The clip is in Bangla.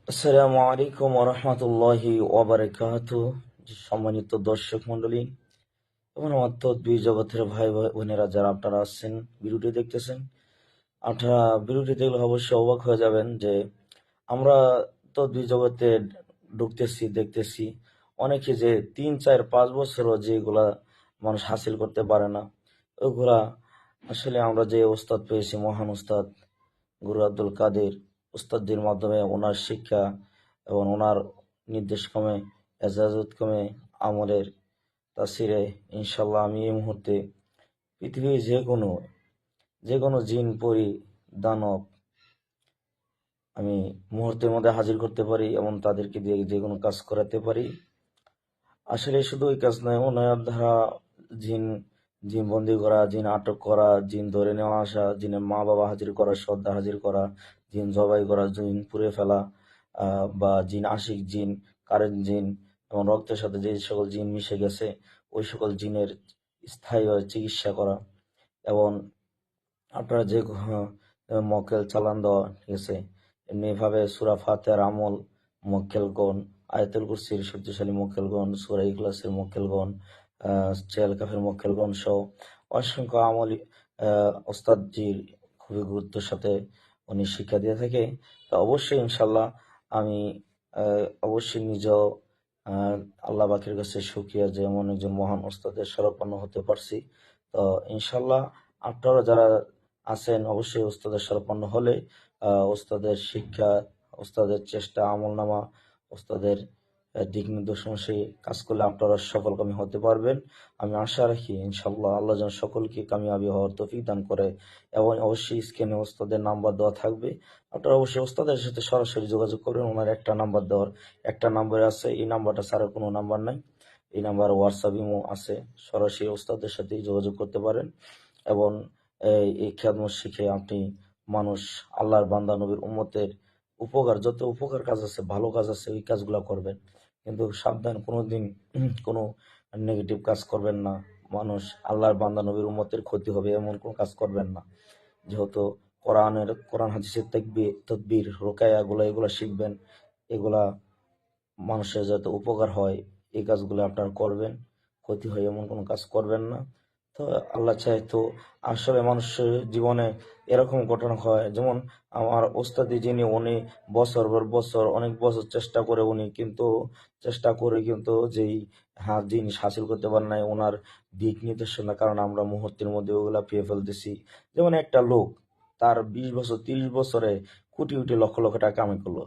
আসসালামু আলাইকুম ওরহমতুল্লাহি ওয়াবারাকাতুহু। সম্মানিত দর্শক মন্ডলী এবং আমার তদ্বির জগতের ভাই বোনেরা যারা আপনারা আছেন ভিডিওটি দেখতেছেন, আপনারা ভিডিওটি দেখলে অবশ্যই অবাক হয়ে যাবেন যে আমরা তদ্বির জগতে ঢুকতেছি, দেখতেছি অনেকে যে 3, 4, 5 বছরও যেগুলা মানুষ হাসিল করতে পারে না, ওইগুলা আসলে আমরা যে ওস্তাদ পেয়েছি, মহান ওস্তাদ গুরু আব্দুল কাদের উস্তাদের মাধ্যমে ওনার শিক্ষা এবং ওনার নির্দেশক্রমে এজাজতক্রমে আমলের তাসিরে ইনশাল্লাহ আমি এই মুহূর্তে পৃথিবীর যে কোনো জিন পরি দানব আমি মুহূর্তের মধ্যে হাজির করতে পারি এবং তাদেরকে দিয়ে যে কোনো কাজ করাতে পারি। আসলে শুধু ওই কাজ নয়, ওনার দ্বারা জিন জিন বন্দি করা, জিন আটক করা, জিন ধরে নেওয়া আসা, জিনের মা বাবা হাজির করা, শ্রদ্ধা হাজির করা, জিন জবাই করা, জিন পুড়ে ফেলা, বা জিন আশিক জিন, কারেন্ট জিন এবং রক্তের সাথে যে সকল জিন মিশে গেছে ওই সকল জিনের স্থায়ীভাবে চিকিৎসা করা এবং আপনারা যে মক্কেল চালান দেওয়া, ঠিক আছে। এমনিভাবে সূরা ফাতিহার আমল মক্কেলগণ, আয়াতুল কুরসির শক্তিশালী মক্কেলগণ, সূরা ইখলাসের মক্কেলগণ, চেল কাফের মক্কেলগণ সহ অসংখ্য আমল ওস্তাদজির খুবই গুরুত্বের সাথে উনি শিক্ষা দিয়ে থাকে। তো অবশ্যই ইনশাল্লাহ আমি অবশ্যই নিজেও আল্লাহ পাকের কাছে শুকরিয়া যে এমন একজন মহান ওস্তাদের শরণাপন্ন হতে পারছি। তো ইনশাল্লাহ আপনারা যারা আছেন অবশ্যই ওস্তাদের শরণাপন্ন হলে ওস্তাদের শিক্ষা, ওস্তাদের চেষ্টা, আমলনামা, ওস্তাদের দিক নির্দেশনা অনুযায়ী কাজ করলে আপনারা সফলকামী হতে পারবেন। আমি আশা রাখি ইনশাল্লাহ আল্লাহ যেন সকলকে কামিয়াবি হওয়ার তৌফিক দান করে এবং অবশ্যই স্ক্রিনে ওস্তাদের নাম্বার দেওয়া থাকবে। আপনারা অবশ্যই ওস্তাদের সাথে সরাসরি যোগাযোগ করবেন। ওনার একটা নাম্বার দেওয়ার একটা নাম্বার আছে, এই নাম্বারটা ছাড়া কোনো নাম্বার নাই। এই নাম্বার হোয়াটসঅ্যাপ ইমো আছে, সরাসরি ওস্তাদের সাথে যোগাযোগ করতে পারেন এবং এই খেদমত শিখে আপনি মানুষ, আল্লাহর বান্দা, নবীর উম্মতের উপকার, যত উপকার কাজ আছে, ভালো কাজ আছে, ওই কাজগুলো করবেন। কিন্তু সাবধান, কোনোদিন কোনো নেগেটিভ কাজ করবেন না। মানুষ, আল্লাহর বান্দা, নবীর উম্মতের ক্ষতি হবে এমন কোনো কাজ করবেন না। যেহেতু কোরআন হাদিসের তদবির রোকায়াগুলো এগুলা শিখবেন, এগুলা মানুষের যাতে উপকার হয় এই কাজগুলো আপনারা করবেন। ক্ষতি হয় এমন কোনো কাজ করবেন না। তো আল্লাহ চায় তো আসলে মানুষের জীবনে এরকম ঘটনা হয়, যেমন আমার ওস্তাদি যিনি, উনি বছর পর বছর অনেক বছর চেষ্টা করে কিন্তু যেই জিনিস হাসিল করতে পারে নাই, ওনার দিক নির্দেশনার কারণে আমরা মুহূর্তের মধ্যে ওগুলা পেয়ে ফেলতেছি। যেমন একটা লোক তার 20 বছর 30 বছরে কোটি কোটি লক্ষ লক্ষ টাকা কামাই করলো,